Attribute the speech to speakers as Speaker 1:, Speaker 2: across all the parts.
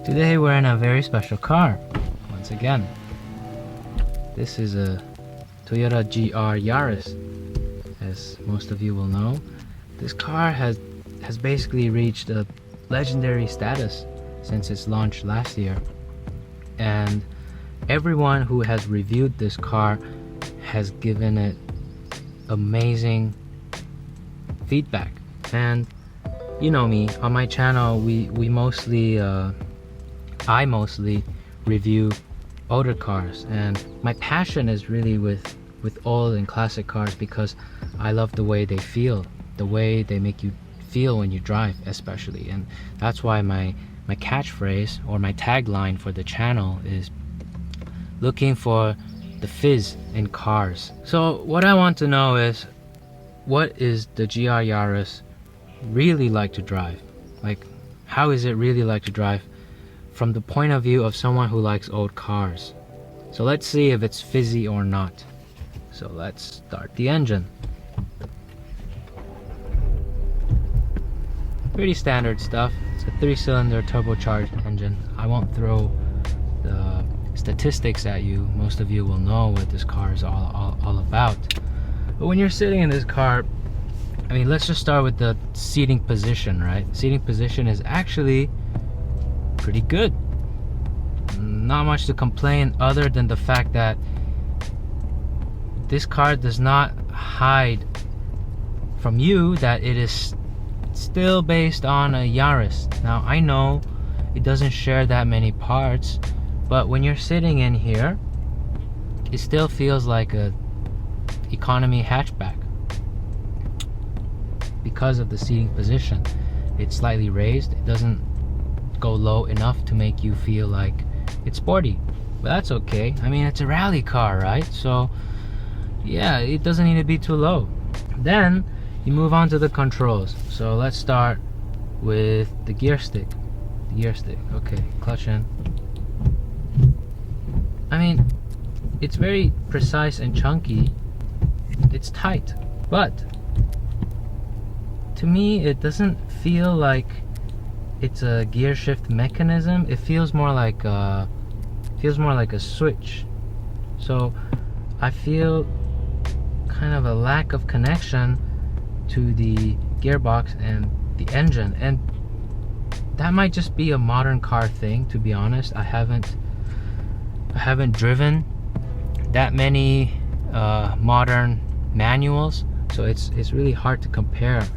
Speaker 1: Today we're in a very special car, once again. This is a Toyota GR Yaris. As most of you will know, this car has basically reached a legendary status since its launch last year. And everyone who has reviewed this car has given it amazing feedback. And you know me, on my channel I mostly review older cars, and my passion is really with old and classic cars because I love the way they feel, the way they make you feel when you drive especially. And that's why my catchphrase or my tagline for the channel is looking for the fizz in cars. So what I want to know is, what is the GR Yaris really like to drive? Like, how is it really like to drive from the point of view of someone who likes old cars? So let's see if it's fizzy or not. So let's start the engine. Pretty standard stuff. It's a 3-cylinder turbocharged engine. I won't throw the statistics at you. Most of you will know what this car is all about. But when you're sitting in this car, I mean, let's just start with the seating position, right? Seating position is actually pretty good. Not much to complain other than the fact that this car does not hide from you that it is still based on a Yaris. Now I know it doesn't share that many parts, but when you're sitting in here, it still feels like a economy hatchback because of the seating position. It's slightly raised. It doesn't go low enough to make you feel like it's sporty, but that's okay. I mean, it's a rally car, right? So yeah, it doesn't need to be too low. Then you move on to the controls. So let's start with the gear stick. Okay, clutch in. I mean, it's very precise and chunky. It's tight, but to me it doesn't feel like it's a gear shift mechanism. It feels more like a switch. So I feel kind of a lack of connection to the gearbox and the engine, and that might just be a modern car thing, to be honest. I haven't driven that many modern manuals, so it's really hard to compare.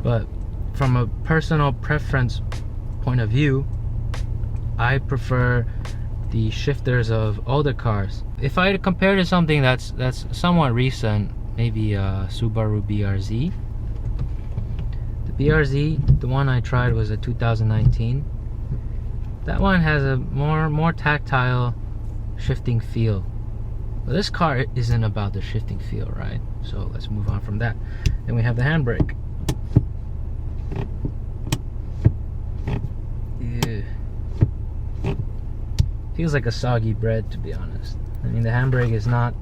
Speaker 1: But from a personal preference point of view, I prefer the shifters of older cars. If I had to compare to something that's somewhat recent, maybe a Subaru BRZ. The BRZ, the one I tried, was a 2019. That one has a more tactile shifting feel. But this car isn't about the shifting feel, right? So let's move on from that. Then we have the handbrake. Feels like a soggy bread, to be honest. I mean, the handbrake is not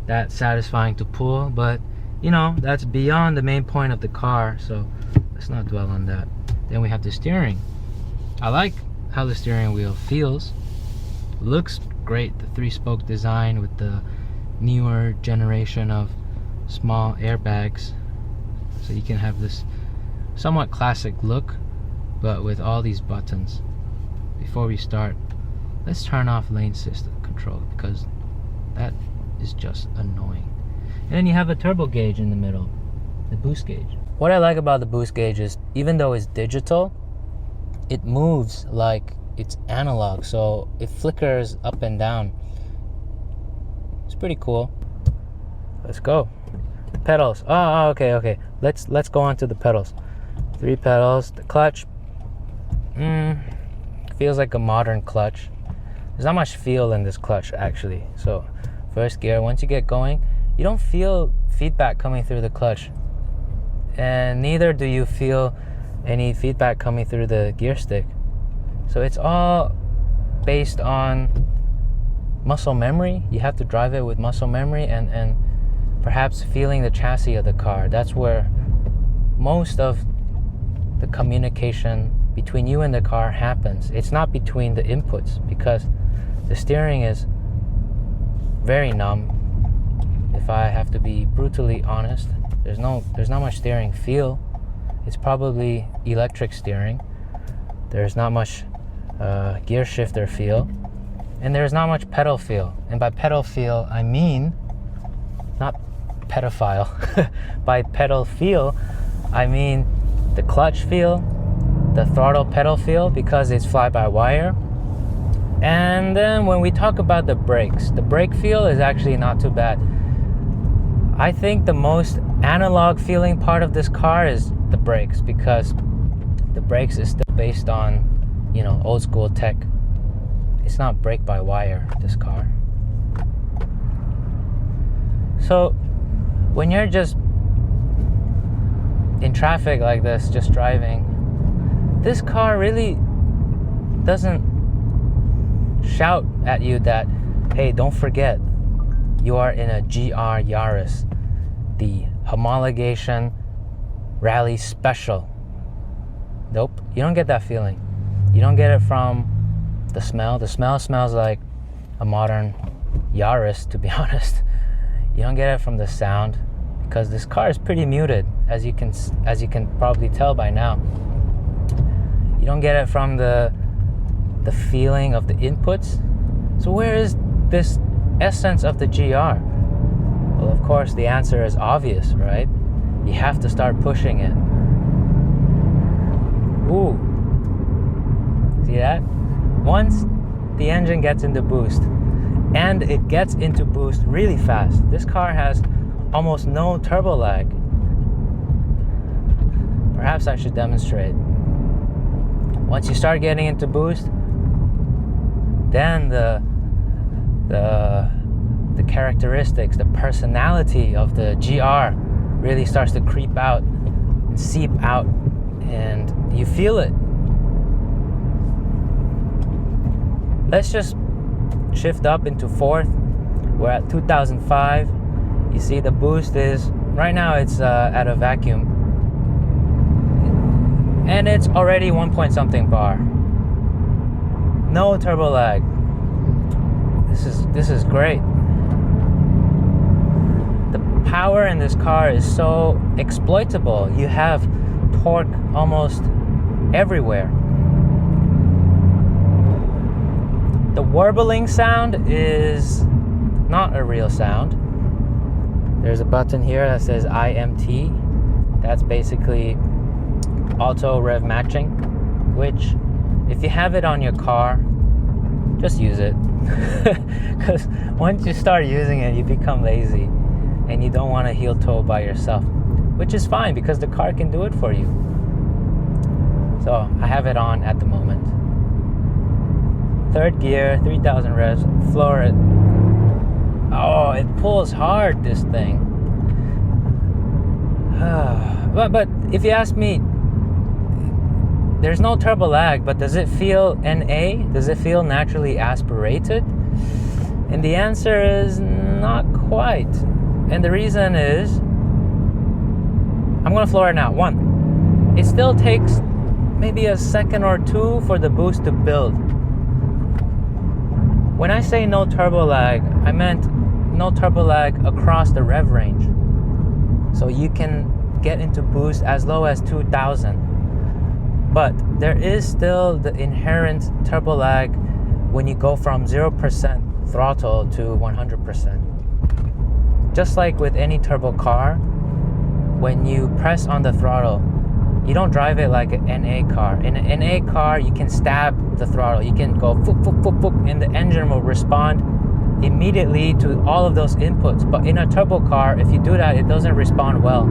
Speaker 1: that satisfying to pull, but you know, that's beyond the main point of the car, so let's not dwell on that. Then we have the steering. I like how the steering wheel feels. Looks great, the 3-spoke design with the newer generation of small airbags, so you can have this somewhat classic look, but with all these buttons. Before we start, let's turn off lane assist control because that is just annoying. And then you have a turbo gauge in the middle, the boost gauge. What I like about the boost gauge is, even though it's digital, it moves like it's analog, so it flickers up and down. It's pretty cool. Let's go. The pedals. Oh, okay. Let's go on to the pedals. 3 pedals. The clutch. Feels like a modern clutch. There's not much feel in this clutch, actually. So first gear, once you get going, you don't feel feedback coming through the clutch, and neither do you feel any feedback coming through the gear stick. So it's all based on muscle memory. You have to drive it with muscle memory and perhaps feeling the chassis of the car. That's where most of the communication between you and the car happens. It's not between the inputs, because the steering is very numb. If I have to be brutally honest, there's not much steering feel. It's probably electric steering. There's not much gear shifter feel, and there's not much pedal feel. And by pedal feel, I mean not pedophile. By pedal feel, I mean the clutch feel, the throttle pedal feel, because it's fly-by-wire. And then when we talk about the brakes, the brake feel is actually not too bad. I think the most analog feeling part of this car is the brakes, because the brakes is still based on, you know, old school tech. It's not brake by wire, this car. So when you're just in traffic like this, just driving, this car really doesn't shout at you that, hey, don't forget, you are in a GR Yaris, the homologation rally special. Nope, you don't get that feeling. You don't get it from the smell. The smell smells like a modern Yaris, to be honest. You don't get it from the sound, because this car is pretty muted, as you can probably tell by now. You don't get it from the feeling of the inputs. So where is this essence of the GR? Well, of course, the answer is obvious, right? You have to start pushing it. Ooh. See that? Once the engine gets into boost, and it gets into boost really fast. This car has almost no turbo lag. Perhaps I should demonstrate. Once you start getting into boost, then the characteristics, the personality of the GR really starts to creep out and seep out, and you feel it. Let's just shift up into fourth. We're at 2005. You see the boost is, right now it's at a vacuum, and it's already 1 point something bar. No turbo lag. This is great. The power in this car is so exploitable. You have torque almost everywhere. The warbling sound is not a real sound. There's a button here that says IMT. That's basically auto rev matching, which if you have it on your car, just use it. Because once you start using it, you become lazy and you don't want to heel toe by yourself, which is fine because the car can do it for you. So I have it on at the moment. Third gear, 3000 revs, floor it. Oh, it pulls hard, this thing. But if you ask me, there's no turbo lag, but does it feel NA? Does it feel naturally aspirated? And the answer is not quite. And the reason is, I'm gonna floor it now. One, it still takes maybe a second or two for the boost to build. When I say no turbo lag, I meant no turbo lag across the rev range. So you can get into boost as low as 2000. But there is still the inherent turbo lag when you go from 0% throttle to 100%. Just like with any turbo car, when you press on the throttle, you don't drive it like an NA car. In an NA car, you can stab the throttle. You can go foop, foop, foop, foop, and the engine will respond immediately to all of those inputs. But in a turbo car, if you do that, it doesn't respond well.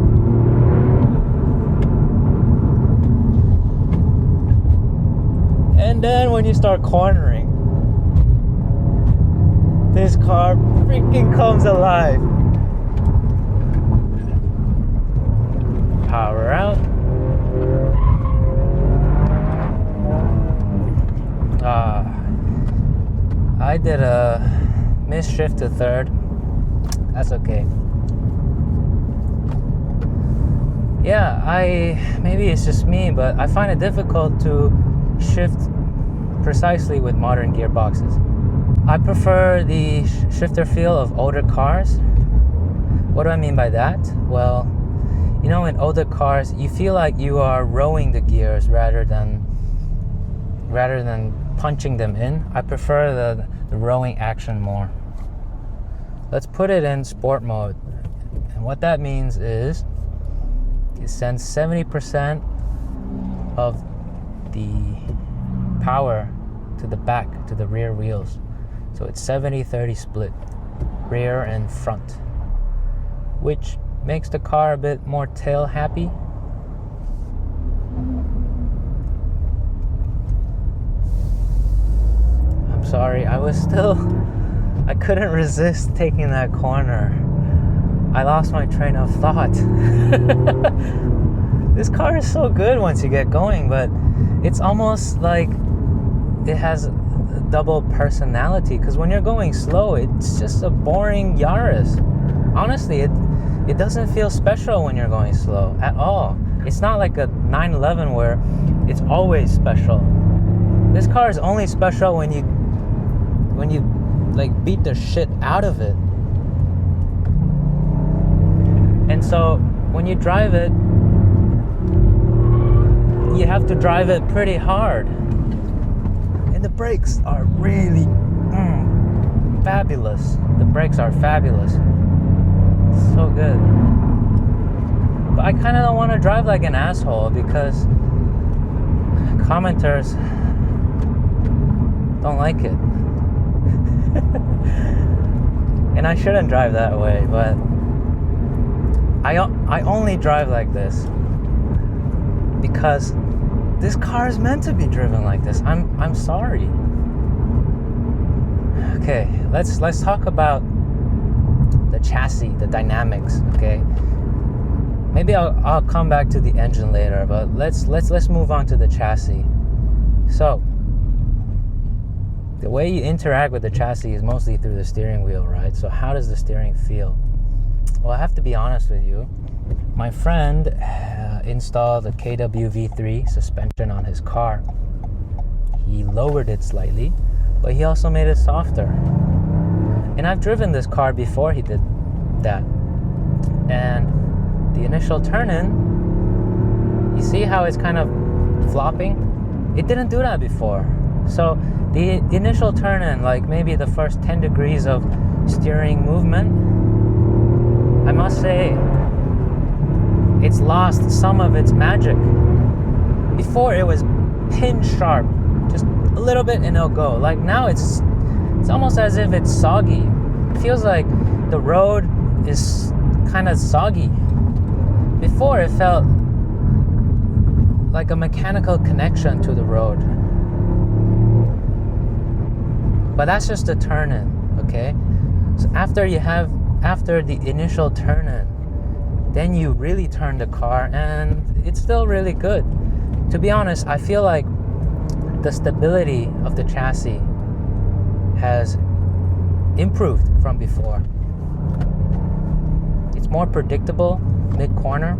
Speaker 1: And then when you start cornering, this car freaking comes alive. Power out. I did a misshift to third. That's okay. yeah, maybe it's just me, but I find it difficult to shift precisely with modern gearboxes. I prefer the shifter feel of older cars. What do I mean by that? Well, you know, in older cars, you feel like you are rowing the gears rather than punching them in. I prefer the rowing action more. Let's put it in sport mode. And what that means is it sends 70% of the power to the back, to the rear wheels. So it's 70-30 split, rear and front, which makes the car a bit more tail happy. I'm sorry, I couldn't resist taking that corner. I lost my train of thought. This car is so good once you get going, but it's almost like it has a double personality, because when you're going slow, it's just a boring Yaris. Honestly, it doesn't feel special when you're going slow at all. It's not like a 911 where it's always special. This car is only special when you like beat the shit out of it. And so when you drive it, you have to drive it pretty hard. And the brakes are really fabulous. The brakes are fabulous. So good. But I kind of don't want to drive like an asshole, because commenters don't like it. And I shouldn't drive that way, but I only drive like this because this car is meant to be driven like this. I'm sorry. Okay, let's talk about the chassis, the dynamics. Okay, maybe I'll come back to the engine later, but let's move on to the chassis. So the way you interact with the chassis is mostly through the steering wheel, right? So how does the steering feel? Well, I have to be honest with you. My friend installed a KWV3 suspension on his car. He lowered it slightly, but he also made it softer. And I've driven this car before he did that. And the initial turn-in, you see how it's kind of flopping? It didn't do that before. So the initial turn-in, like maybe the first 10 degrees of steering movement, I must say, it's lost some of its magic. Before it was pin sharp, just a little bit and it'll go. Like now it's almost as if it's soggy. It feels like the road is kind of soggy. Before it felt like a mechanical connection to the road. But that's just a turn-in, okay? So after the initial turn-in, then you really turn the car and it's still really good. To be honest, I feel like the stability of the chassis has improved from before. It's more predictable mid-corner,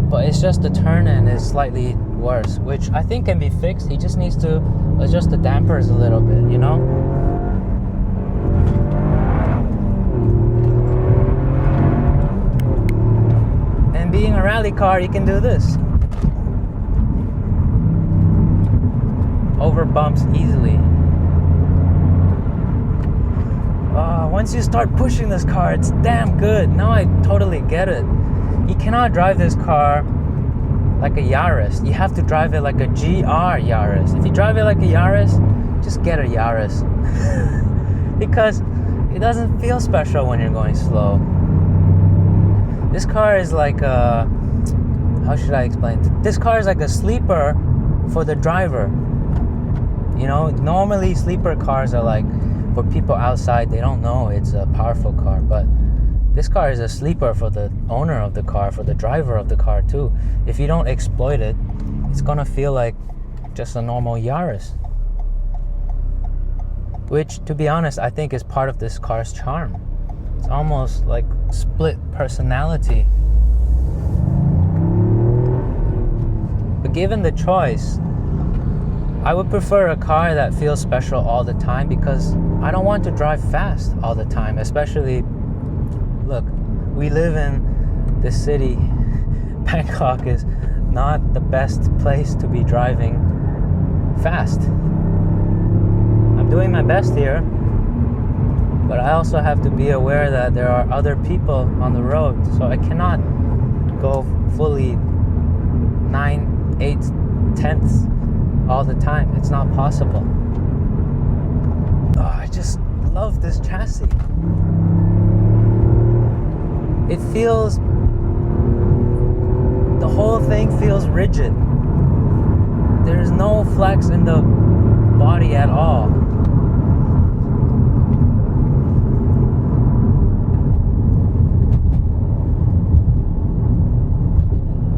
Speaker 1: but it's just the turn-in is slightly worse, which I think can be fixed. He just needs to adjust the dampers a little bit, you know? And being a rally car, you can do this. Over bumps easily. Once you start pushing this car, it's damn good. Now I totally get it. You cannot drive this car like a Yaris. You have to drive it like a GR Yaris. If you drive it like a Yaris, just get a Yaris. Because it doesn't feel special when you're going slow. This car is like a, how should I explain it? This car is like a sleeper for the driver. You know, normally sleeper cars are like for people outside, they don't know it's a powerful car, but this car is a sleeper for the owner of the car, for the driver of the car too. If you don't exploit it, it's gonna feel like just a normal Yaris. Which, to be honest, I think is part of this car's charm. It's almost like split personality. But given the choice, I would prefer a car that feels special all the time, because I don't want to drive fast all the time. Especially, look, we live in this city. Bangkok is not the best place to be driving fast. I'm doing my best here, but I also have to be aware that there are other people on the road, so I cannot go fully 9, 8 tenths all the time. It's not possible. Oh, I just love this chassis. It feels, the whole thing feels rigid. There's no flex in the body at all.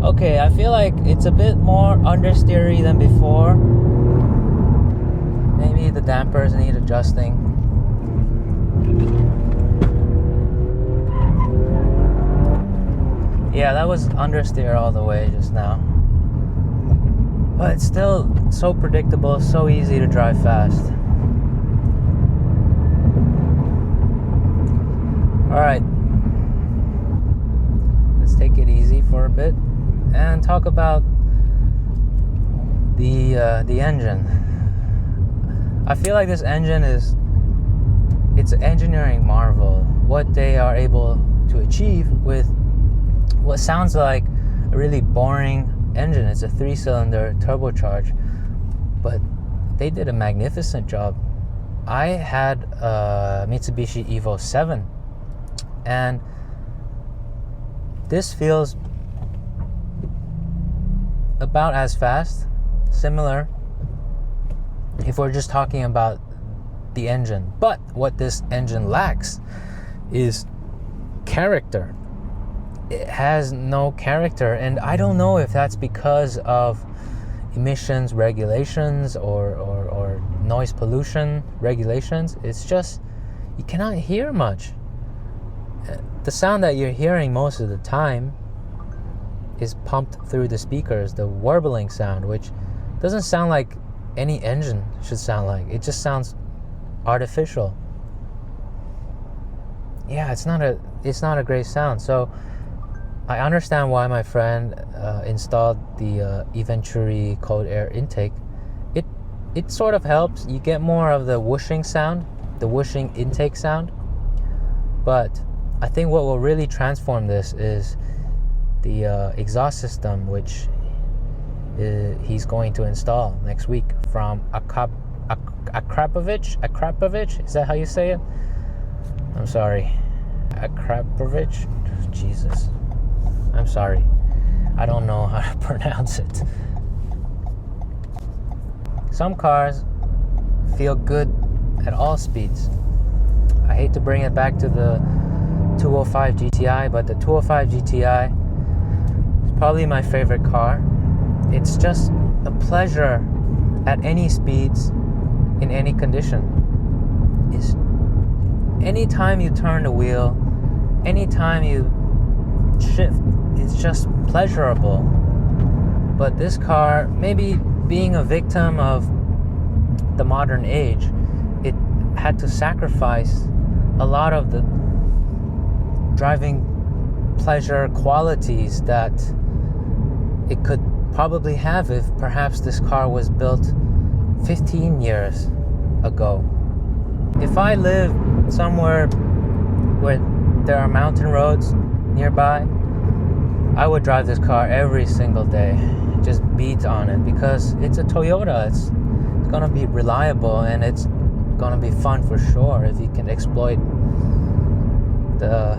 Speaker 1: Okay, I feel like it's a bit more understeery than before. Maybe the dampers need adjusting. Yeah, that was understeer all the way just now. But it's still so predictable, so easy to drive fast. Alright. Let's take it easy for a bit and talk about the engine. I feel like this engine it's an engineering marvel. What they are able to achieve with what sounds like a really boring engine. It's a 3-cylinder turbocharged, but they did a magnificent job. I had a Mitsubishi Evo 7, and this feels about as fast, similar, if we're just talking about the engine. But what this engine lacks is character. It has no character, and I don't know if that's because of emissions regulations or noise pollution regulations. It's just, you cannot hear much. The sound that you're hearing most of the time is pumped through the speakers, the warbling sound, which doesn't sound like any engine should sound like. It just sounds artificial. Yeah, it's not a great sound. So I understand why my friend installed the Venturi cold air intake. It sort of helps. You get more of the whooshing sound, the whooshing intake sound. But I think what will really transform this is the exhaust system, which he's going to install next week from Akrapovich. Is that how you say it? I'm sorry. Akrapovich? Jesus. I'm sorry. I don't know how to pronounce it. Some cars feel good at all speeds. I hate to bring it back to the 205 GTI, but the 205 GTI is probably my favorite car. It's just a pleasure at any speeds, in any condition. It's anytime you turn the wheel, anytime you shift, it's just pleasurable. But this car, maybe being a victim of the modern age, it had to sacrifice a lot of the driving pleasure qualities that it could probably have if perhaps this car was built 15 years ago. If I live somewhere where there are mountain roads nearby, I would drive this car every single day, just beat on it, because it's a Toyota. It's gonna be reliable, and it's gonna be fun for sure if you can exploit the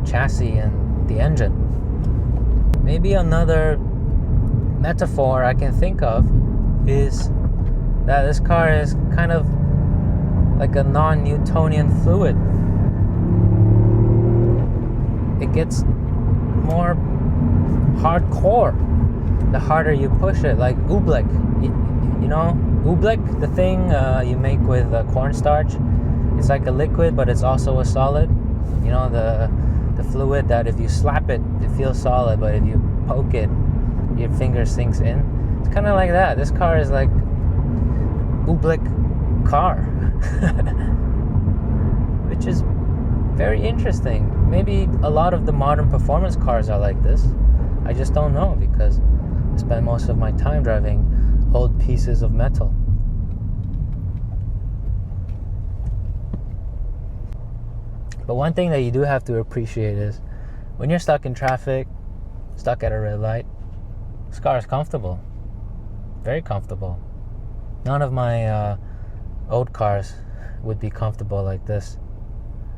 Speaker 1: chassis and the engine. Maybe another metaphor I can think of is that this car is kind of like a non-Newtonian fluid. It gets more hardcore the harder you push it, like oobleck. You know oobleck, the thing you make with cornstarch. It's like a liquid, but it's also a solid. You know, the fluid that if you slap it, it feels solid, but if you poke it, your finger sinks in. It's kind of like that. This car is like oobleck car, which is very interesting. Maybe a lot of the modern performance cars are like this. I just don't know, because I spend most of my time driving old pieces of metal. But one thing that you do have to appreciate is when you're stuck in traffic, stuck at a red light, this car is comfortable. Very comfortable. None of my old cars would be comfortable like this.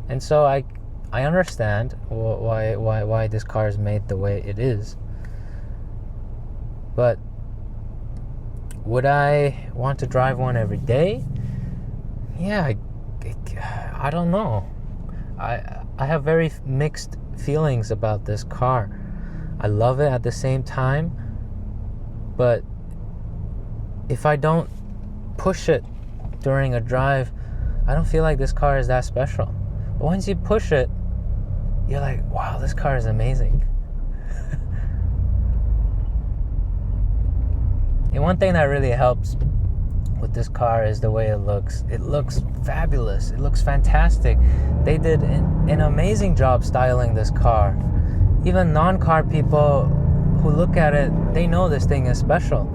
Speaker 1: And so I understand why this car is made the way it is. But would I want to drive one every day? Yeah, I don't know. I have very mixed feelings about this car. I love it at the same time, but if I don't push it during a drive, I don't feel like this car is that special. But once you push it, you're like, wow, this car is amazing. And one thing that really helps with this car is the way it looks. It looks fabulous. It looks fantastic. They did an amazing job styling this car. Even non-car people who look at it, they know this thing is special.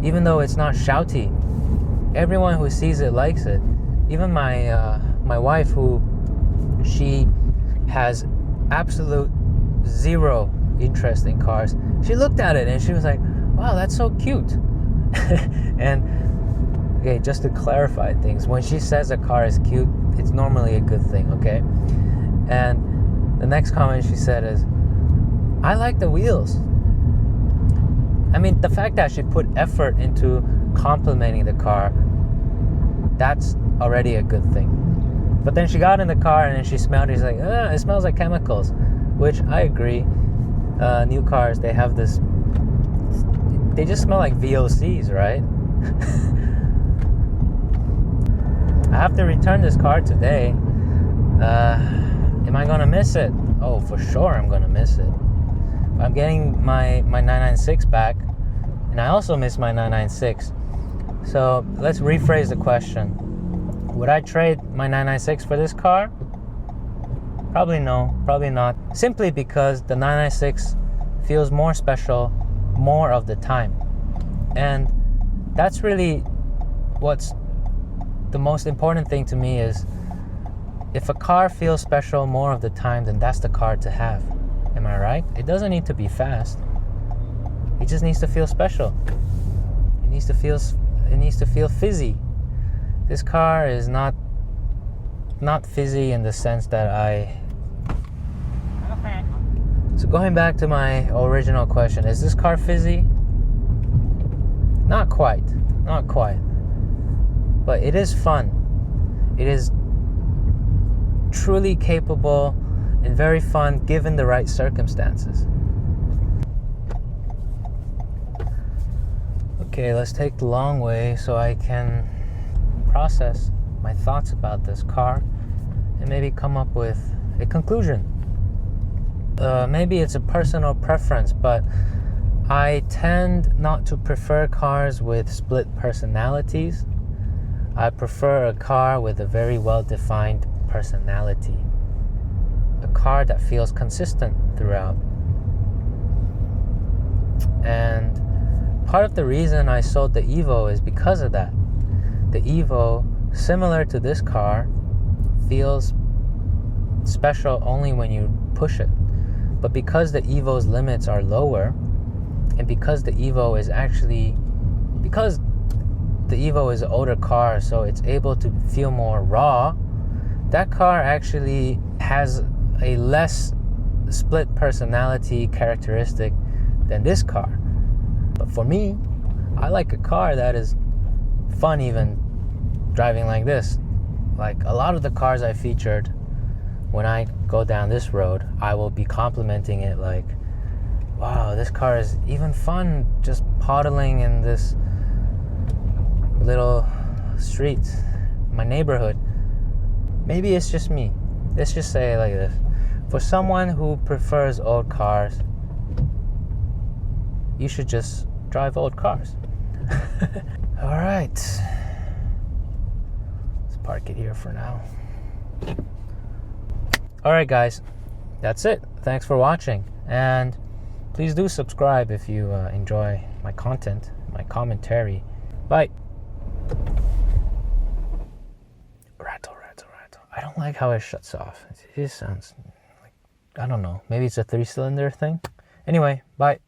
Speaker 1: Even though it's not shouty, everyone who sees it likes it. Even my wife, who she has absolute zero interest in cars, she looked at it and she was like, wow, that's so cute. And okay, just to clarify things, when she says a car is cute, it's normally a good thing, okay? And the next comment she said is, I like the wheels. I mean, the fact that she put effort into complimenting the car, that's already a good thing. But then she got in the car and then she smelled it. She's like, it smells like chemicals, which I agree. New cars, they have this, they just smell like VOCs, right? I have to return this car today. Am I gonna miss it? Oh, for sure I'm gonna miss it. I'm getting my 996 back, and I also miss my 996. So let's rephrase the question. Would I trade my 996 for this car? Probably no, probably not. Simply because the 996 feels more special more of the time. And that's really what's the most important thing to me, is if a car feels special more of the time, then that's the car to have. Am I right? It doesn't need to be fast. It just needs to feel special. It needs to feel fizzy. This car is not fizzy in the sense that So going back to my original question, is this car fizzy? Not quite. But it is fun. It is truly capable and very fun given the right circumstances. Okay, let's take the long way so I can process my thoughts about this car and maybe come up with a conclusion. Maybe it's a personal preference, but I tend not to prefer cars with split personalities. I prefer a car with a very well-defined personality. A car that feels consistent throughout. And part of the reason I sold the Evo is because of that. The Evo, similar to this car, feels special only when you push it. But because the Evo's limits are lower, and because the Evo is an older car, so it's able to feel more raw, that car actually has a less split personality characteristic than this car. But for me, I like a car that is fun even driving like this. Like a lot of the cars I featured, when I go down this road, I will be complimenting it like, wow, this car is even fun just puddling in this little street, my neighborhood. Maybe it's just me. let's just say it like this. For someone who prefers old cars, you should just drive old cars. All right. Let's park it here for now. All right, guys. That's it. Thanks for watching. And please do subscribe if you enjoy my content, my commentary. Bye. Rattle, rattle, rattle. I don't like how it shuts off. It just sounds like, I don't know. Maybe it's a 3-cylinder thing. Anyway, bye.